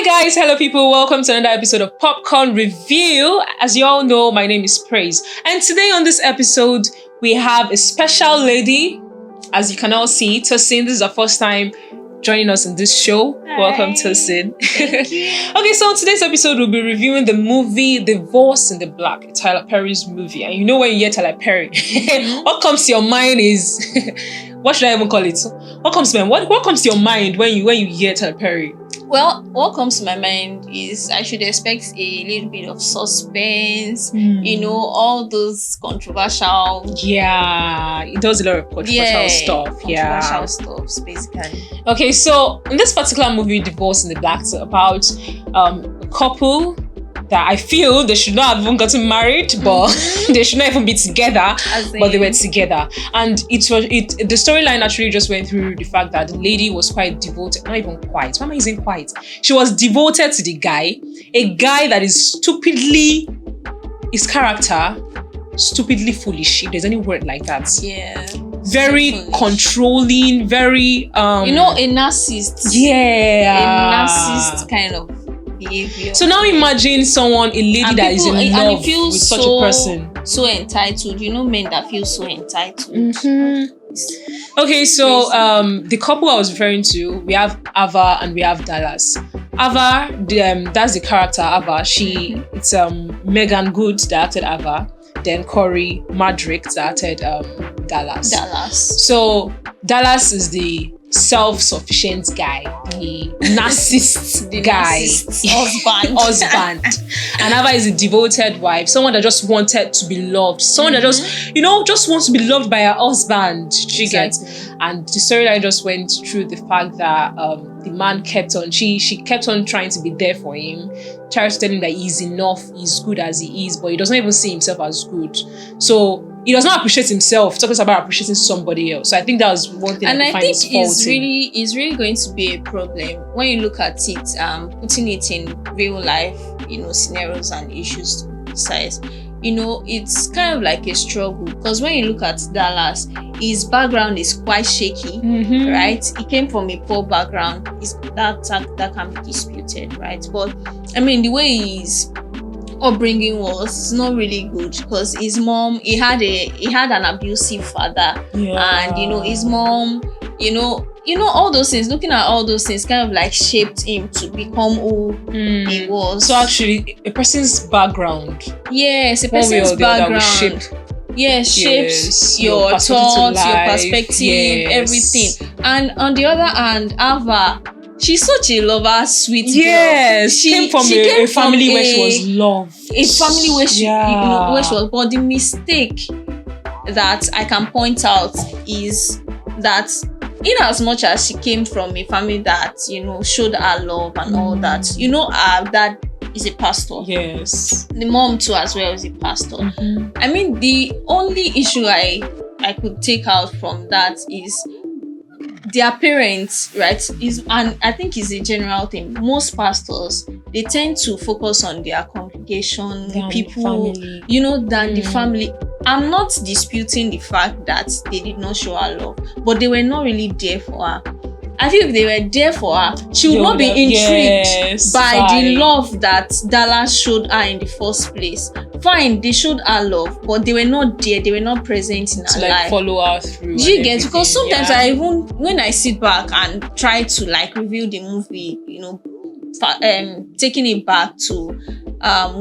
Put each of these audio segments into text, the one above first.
guys, hello people, welcome to another episode of Popcorn Review. As you all know, my name is Praise, and today on this episode we have a special lady. As you can all see, Tosin, this is her first time joining us in this show. Hi. Welcome, Tosin. Thank you. Okay, so on today's episode we'll be reviewing the movie Divorce in the Black, Tyler Perry's movie. And you know when you hear Tyler Perry, what comes to your mind is what should I even call it? What comes to your mind when you hear Tyler Perry? Well, what comes to my mind is I should expect a little bit of suspense, all those controversial. Yeah, it does a lot of controversial stuff. Controversial stuff, basically. Okay, so in this particular movie, Divorce in the Black, it's about a couple that I feel they should not have even gotten married, but they should not even be together, but they were together. And the storyline actually just went through the fact that the lady was quite devoted, not even quite. Why am I using quite? She was devoted to the guy, a guy that is his character, stupidly foolish, if there's any word like that. Yeah. Very controlling, very a narcissist. Yeah. A narcissist kind of behavior. So now imagine a lady that is in love with such a person. So entitled. Men that feel so entitled. Okay, so the couple I was referring to, we have Ava and we have Dallas. Ava, that's the character Ava. It's Megan Good that acted Ava. Then Corey Madrick that acted Dallas. So Dallas is the self-sufficient guy, the narcissist guy, husband. And Ava is a devoted wife, someone that just wanted to be loved, someone that just wants to be loved by her husband. She gets. And the storyline just went through the fact that the man she kept on trying to be there for him, tried to tell him that he's enough, he's good as he is, but he doesn't even see himself as good. So he does not appreciate himself. Talking about appreciating somebody else. So I think that was one thing. And I think it's really going to be a problem when you look at it, putting it in real life, scenarios and issues size. It's kind of like a struggle, because when you look at Dallas, his background is quite shaky, right? He came from a poor background. That can be disputed, right? But I mean, the way his upbringing was not really good, because his mom, he had an abusive father, and his mom, all those things. Looking at all those things kind of like shaped him to become who he was. So actually, a person's background. Yes, a person's background. Shapes your thoughts, your perspective, everything. And on the other hand, Ava, she's such a lover, sweet girl. Yes, she came from a family where she was loved. A family where she was. But the mistake that I can point out is that, in as much as she came from a family that showed her love and all that, her dad is a pastor. Yes. The mom too as well is a pastor. I mean, the only issue I could take out from that is their parents, right? And I think it's a general thing. Most pastors, they tend to focus on their congregation, the people, than the family. I'm not disputing the fact that they did not show her love, but they were not really there for her. I feel if they were there for her, she would not be intrigued by the love that Dallas showed her in the first place. Fine, they showed her love, but they were not there. They were not present in her life. Follow her through. Do you get? Because sometimes when I sit back and try to review the movie, taking it back to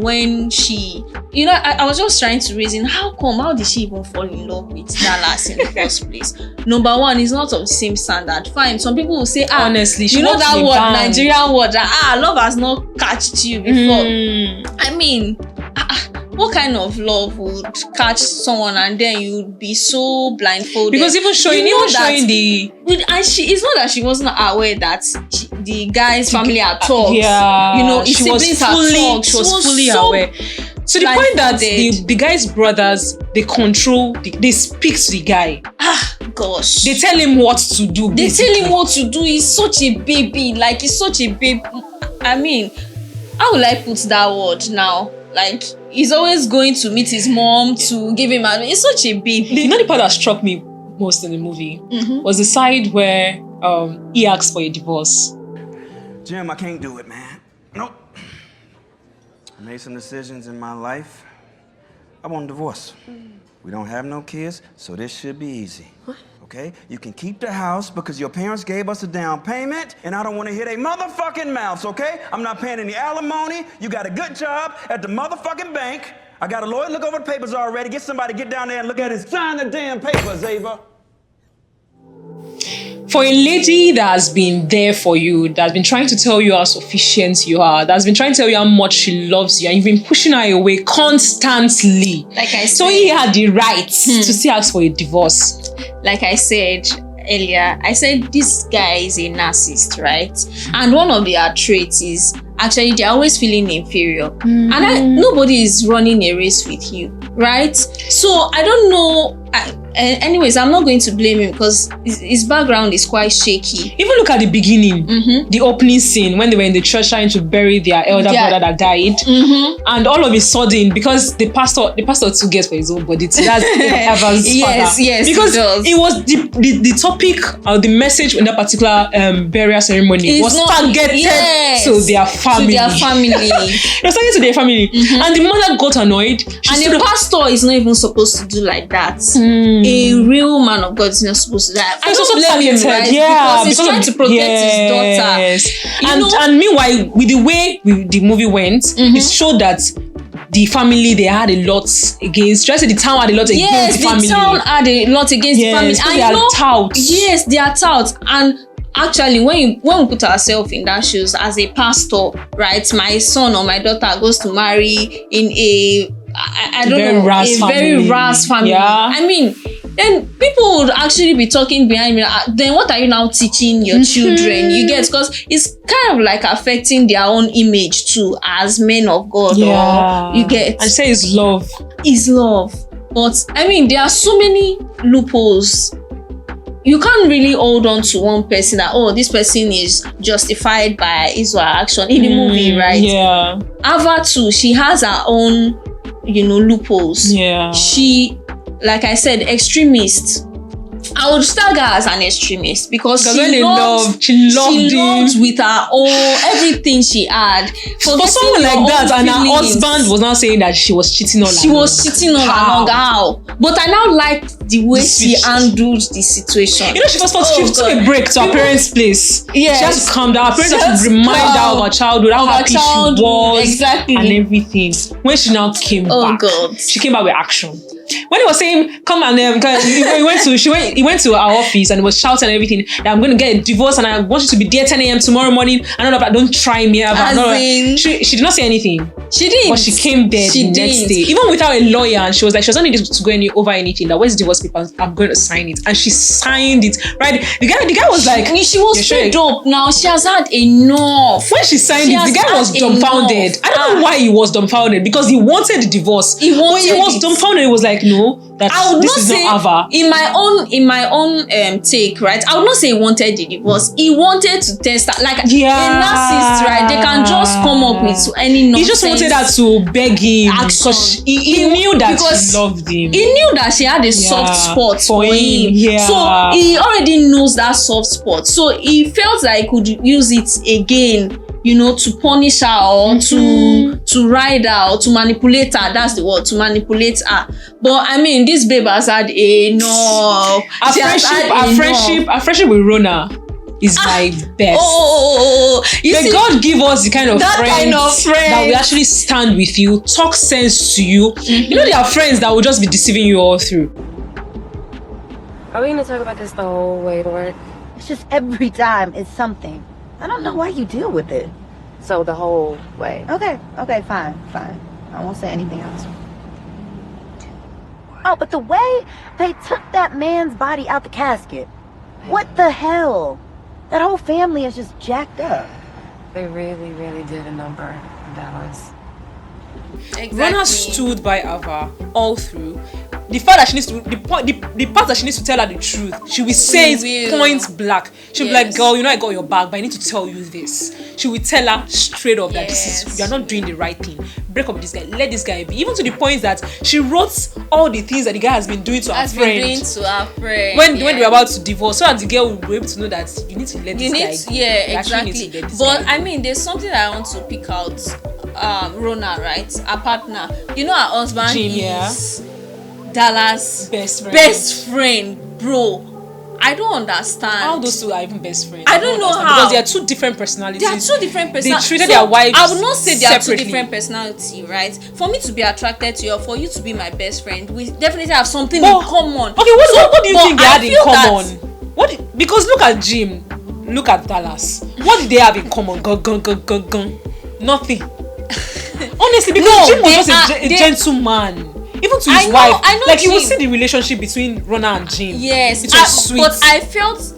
when she, I was just trying to reason how did she even fall in love with Dallas in the first place? Number one, it's not of the same standard. Fine, some people will say, honestly, that word, Nigerian word, love has not catched you before. I mean, what kind of love would catch someone and then you'd be so blindfolded? Because even showing the... And it's not that she wasn't aware that the guy's family are thugs. Yeah. His siblings are thugs. She was fully aware. To the point that the guy's brothers, they speak to the guy. Gosh. They tell him what to do. They tell him what to do. He's such a baby. He's such a baby. I mean, how will I put that word now? He's always going to meet his mom to give him advice. He's such a baby. The part that struck me most in the movie was the side where he asked for a divorce. Jim, I can't do it, man. Nope. I made some decisions in my life. I want a divorce. We don't have no kids, so this should be easy. What? Okay? You can keep the house because your parents gave us a down payment, and I don't want to hear their motherfucking mouths, okay? I'm not paying any alimony. You got a good job at the motherfucking bank. I got a lawyer look over the papers already. Get somebody to get down there and look at it. Sign the damn papers, Ava. For a lady that has been there for you, that has been trying to tell you how sufficient you are, that has been trying to tell you how much she loves you, and you've been pushing her away constantly. Like I said, so he had the right to still ask for a divorce. Like I said earlier, I said this guy is a narcissist, right? And one of their traits is actually they're always feeling inferior. And nobody is running a race with you, right? So I don't know. Anyways, I'm not going to blame him because his background is quite shaky. Even look at the beginning, the opening scene when they were in the church trying to bury their elder brother that died, and all of a sudden, because the pastor too gets for his own body, that's Eva's father. Yes, because it was the topic or the message in that particular burial ceremony was targeted to their family. It was targeted to their family, and the mother got annoyed. And the pastor is not even supposed to do like that. A real man of God is not supposed to do that. I don't blame him, right? Because he's trying to protect his daughter. And meanwhile, with the way the movie went, it showed that the family, they had a lot against. Just the town had a lot against the family. Yes, the town had a lot against the family. And they are touts. Yes, they are touts. And actually, when we put ourselves in that shoes as a pastor, right? My son or my daughter goes to marry in a very ras family. Yeah. I mean, then people would actually be talking behind me. Then what are you now teaching your children? You get, because it's kind of like affecting their own image too as men of God. Or you get. And say it's love. It's love. But I mean, there are so many loopholes. You can't really hold on to one person that, oh, this person is justified by his or her action in the movie, right? Yeah. Ava too, she has her own, loopholes. Yeah. She, like I said, extremist. I would tag her as an extremist because she loved him with her own everything she had. For someone like that, and her husband was now saying that she was cheating on her. She was cheating on her. How? But I now liked the way she handled the situation. She took a break to her parents' place. Yes. She has to calm down. Her parents have to remind her of her childhood, how happy she was, and everything. When she now came back, she came back with action. When he was saying, come and he went to our office and he was shouting and everything that I'm going to get a divorce and I want you to be there 10 a.m. tomorrow morning and all of that. Don't try me. She did not say anything. She did. But she came there the next day, even without a lawyer, and she was like, she was not needing to go over anything. That where's the divorce papers? I'm going to sign it, and she signed it. Right? The guy was like, she was fed up. Now she has had enough. When she signed it, the guy was dumbfounded. I don't know why he was dumbfounded, because he wanted the divorce. When he was dumbfounded, he was like, no, this is not Ava. In my own take, right? I would not say he wanted the divorce. He wanted to test her, like a narcissist, right? They can just come up with any nonsense. He just wanted her to beg him because he knew that she loved him. He knew that she had a soft spot for him. Yeah. So he already knows that soft spot. So he felt like he could use it again, to punish her or to ride her or to manipulate her. That's the word, to manipulate her. But I mean, this babe has had enough. Our friendship with Rona is my best. May God give us the kind of friends that will actually stand with you, talk sense to you. There are friends that will just be deceiving you all through. Are we going to talk about this the whole way to work? It's just every time it's something. I don't know why you deal with it. So the whole way. Okay, fine. I won't say anything else. Oh, but the way they took that man's body out the casket. What the hell? That whole family is just jacked up. They really, really did a number on Dallas. Rona stood by Ava all through. the fact that she needs to the part that she needs to tell her the truth, she will say it point blank. She'll be like, girl, you know I got your back, but I need to tell you this. She will tell her straight up that this is, you're not doing the right thing. Break up with this guy, let this guy be. Even to the point that she wrote all the things that the guy has been doing to her friend. When they were about to divorce, so that the girl will be able to know that you need to let this guy go. Yeah, exactly. But I mean, there's something that I want to pick out. Rona, right? Her partner. You know, her husband Jim, is Dallas' best friend, bro. I don't understand how those two are even best friends. I don't know how, because they are two different personalities. They are two different personalities. They treated their wives. I would not say they are separately. two different personalities, right? For me to be attracted to you, or for you to be my best friend, we definitely have something in common. Okay, what do you think they had in common? Because look at Jim, look at Dallas. What did they have in common? Nothing. Honestly, because Jim was just a gentleman. Even to his wife, I know like Jim. You will see the relationship between Rona and Jim. Yes, it was sweet. But I felt,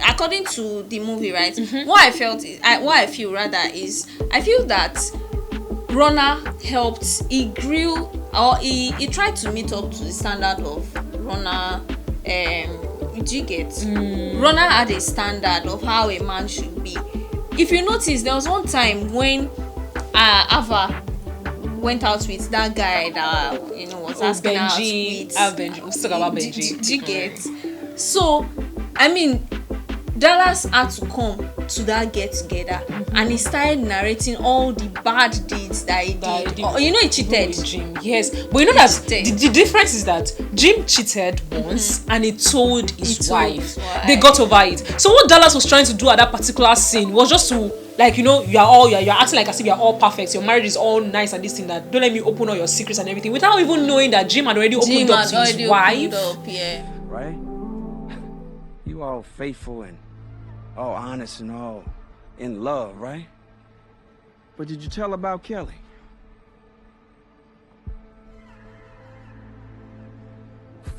according to the movie, right? Mm-hmm. What I feel rather is, I feel that Rona helped. He grew, or he tried to meet up to the standard of Rona. Do you get? Rona had a standard of how a man should be. If you notice, there was one time when Ava went out with that guy that was asking her out with. Benji. Let's talk about Benji. Do you get? So, I mean, Dallas had to come to that get together, and he started narrating all the bad deeds that he did. He cheated. Jim, yes, but you know that the difference is that Jim cheated once and he told his wife. They got over it. So what Dallas was trying to do at that particular scene was just to, like, you're acting like as if you're all perfect. Your marriage is all nice and this thing that don't let me open all your secrets and everything, without even knowing that Jim had already opened up to his wife. Right? You all faithful and all honest and all in love, right? But did you tell about Kelly?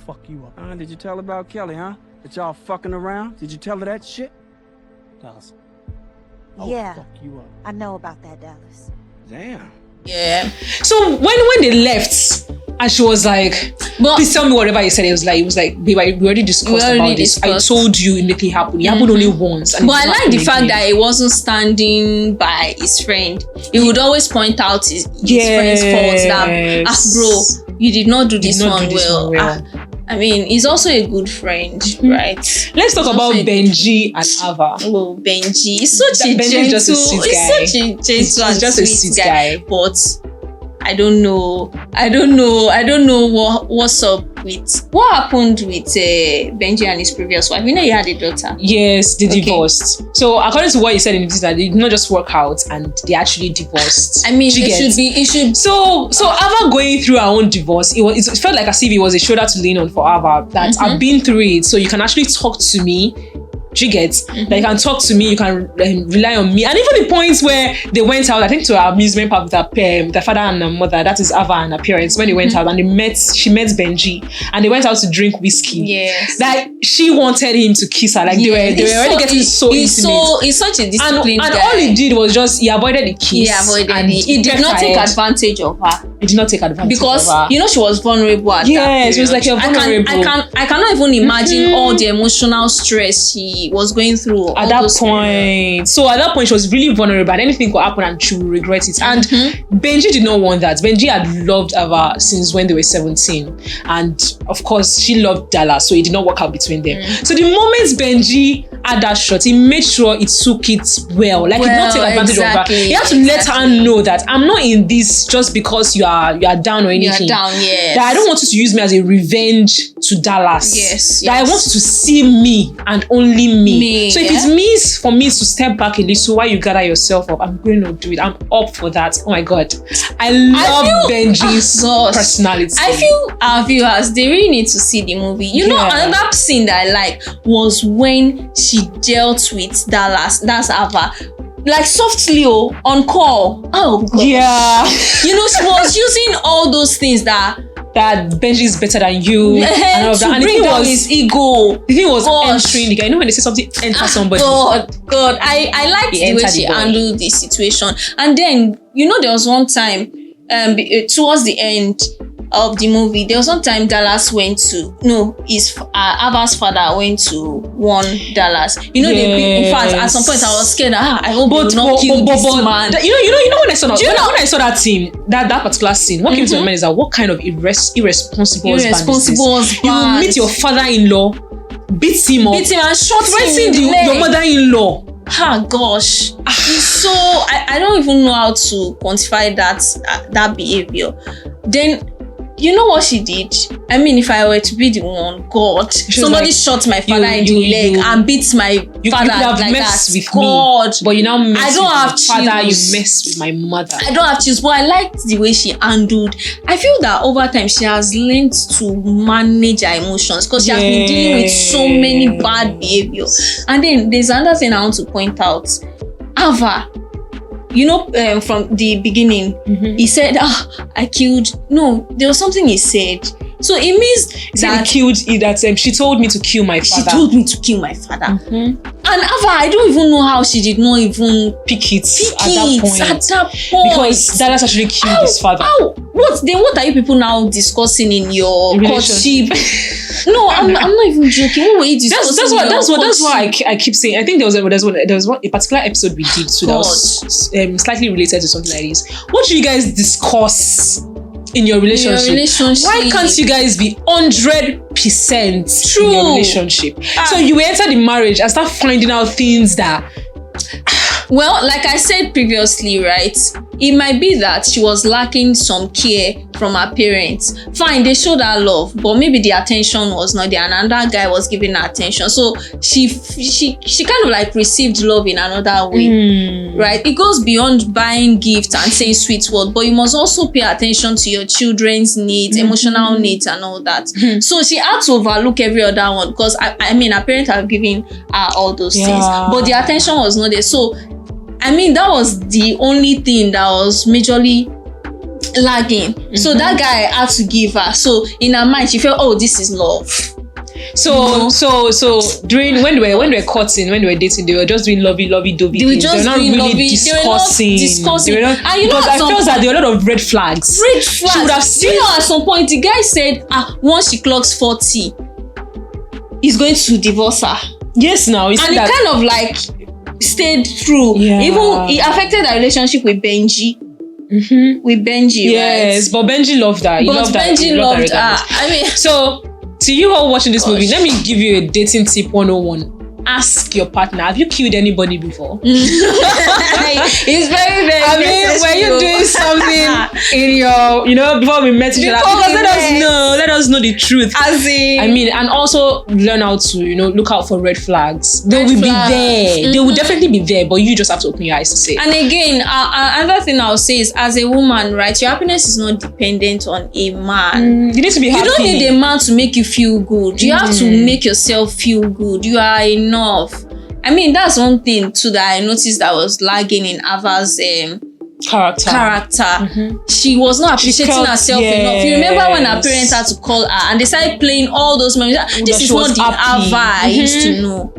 Fuck you up. Did you tell about Kelly, huh? That y'all fucking around? Did you tell her that shit? Dallas. Yeah, fuck you up. I know about that, Dallas. Damn. Yeah. So when they left, and she was like, please tell me whatever he said. It was like, babe, we already discussed about this. I told you it make it happen. It happened only once. But I like the fact that he wasn't standing by his friend. He would always point out his friend's faults. That, bro, you did not do this one well. I mean, he's also a good friend, right? Let's talk about Benji and Ava. Oh, Benji. He's such a sweet guy. But I don't know what's up with what happened with Benji and his previous wife. You know, he had a daughter. Yes, they divorced. So according to what you said in this, that they did not just work out and they actually divorced. I mean, it should. So Ava going through her own divorce, it felt like as if it was a shoulder to lean on for Ava. That I've been through it, so you can actually talk to me. Do you get? That you can talk to me, you can rely on me. And even the points where they went out, I think to our amusement park with their father and their mother, that is Ava and her parents, when they went out and she met Benji and they went out to drink whiskey. Yes. Like she wanted him to kiss her. Like they were already getting so intimate. He's such a disciplined and guy. all he did was just, he avoided the kiss. He did not take advantage of her. He did not take advantage because, of her. Because, she was vulnerable at that period. She was like, you're vulnerable. I cannot even imagine all the emotional stress she was going through at that point. So at that point, she was really vulnerable and anything could happen and she would regret it. And Benji did not want that. Benji had loved Ava since when they were 17. And of course, she loved Dallas, so it did not work out between them. So the moment Benji had that shot, he made sure he took it well. Like, he did not take advantage of her. He had to let her know that I'm not in this just because you are down or anything. You're down, yes. That I don't want you to use me as a revenge to Dallas. Yes. That I want you to see me and only me. So if it means for me to step back a little while you gather yourself up, I'm going to do it. I'm up for that. Oh my God. I love Benji's personality. I feel our viewers, they really need to see the movie. You know, another scene that I like was when she dealt with Dallas. That's Ava. Like softly on call. Oh God. Yeah. You know, she was using all those things that Benji is better than you and all of that. And bring down his ego. The thing was entering the guy. You know when they say something enter somebody. God. I liked the way she handled the situation. And then, you know, there was one time towards the end, of the movie, there was one time Dallas Ava's father went to warn Dallas. You know, in fact, at some point I was scared. I hope they will not kill this man. You know when I saw that, when I saw that scene, that particular scene, what came to my mind is that what kind of irresponsible husband is this? You will meet your father-in-law, beat him up, and shot him in your mother-in-law. Gosh. So I don't even know how to quantify that behavior. Then you know what she did? I mean, if I were to be the one, God, somebody shot my father in the leg and beat my father you have like messed that. With God, me, but you now mess I don't with have my father. chills. You messed with my mother. I don't have chills, but I liked the way she handled. I feel that over time she has learned to manage her emotions because she has been dealing with so many bad behaviors. And then there's another thing I want to point out. Ava, you know, from the beginning, he said, I killed. No, there was something he said. So it means that she told me to kill my father. She told me to kill my father. And Ava, I don't even know how she did not even pick it at that point. Because Dallas actually killed his father. What are you people now discussing in your courtship? No, I'm not even joking. What were you discussing? That's why I keep saying. I think there was a particular episode we did that was slightly related to something like this. What do you guys discuss in your relationship? Why can't you guys be 100% true in your relationship? So you enter the marriage and start finding out things that. Well, like I said previously, right? It might be that she was lacking some care from her parents. Fine, they showed her love, but maybe the attention was not there, and another guy was giving her attention. So she kind of like received love in another way, right? It goes beyond buying gifts and saying sweet words, but you must also pay attention to your children's needs, emotional needs, and all that. So she had to overlook every other one because I mean, her parents have given her all those things, but the attention was not there. So I mean, that was the only thing that was majorly lagging. So that guy had to give her. So in her mind, she felt, oh, this is love. So during when they were courting, when they were dating, they were just doing lovey dovey. They were just doing lovey, discussing. And you know, I felt that there were a lot of red flags. She would have seen. You know, at some point, the guy said, once she clocks 40, he's going to divorce her. Yes, now. And it kind of like stayed through. Even it affected her relationship with Benji. With Benji, yes, right? But Benji loved her. Benji loved her. I mean, so to you all watching this movie, let me give you a dating tip 101. Ask your partner, have you killed anybody before? It's very, very I mean, were you doing something in your, before we met each other? Let us know the truth. I mean, and also learn how to, look out for red flags. They will be there. They will definitely be there, but you just have to open your eyes to see. And again, another thing I'll say is, as a woman, right, your happiness is not dependent on a man. You need to be happy. You don't need a man to make you feel good. You have to make yourself feel good. You are enough. I mean, that's one thing too that I noticed that was lagging in Ava's character. She was not appreciating herself enough. You remember when her parents had to call her and they started playing all those memories? This is not the Ava I used to know.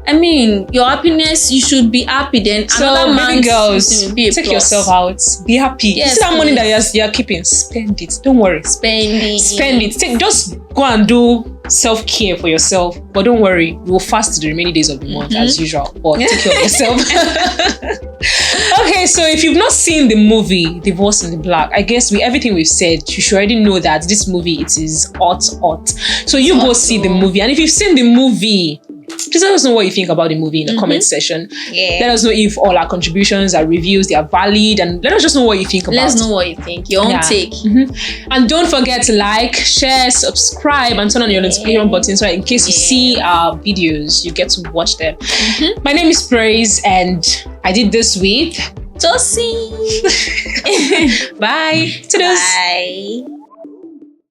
I mean, your happiness, you should be happy then. So, baby girls, take yourself out. Be happy. Yes, you see that money that you're keeping, spend it. Don't worry. Spend it. Just go and do self-care for yourself. But don't worry, you will fast the remaining days of the month as usual. But take care of yourself. Okay, so if you've not seen the movie Divorce in the Black, I guess with everything we've said, you should already know that this movie, it is hot. So you go see the movie. And if you've seen the movie, please let us know what you think about the movie in the comment section. Let us know if all our contributions, our reviews, they are valid, and let us just know what you think about it. Let us know what you think, your own take. And don't forget to like, share, subscribe, and turn on your notification button so that in case you see our videos, you get to watch them. My name is Praise, and I did this with Josie. Bye. Bye.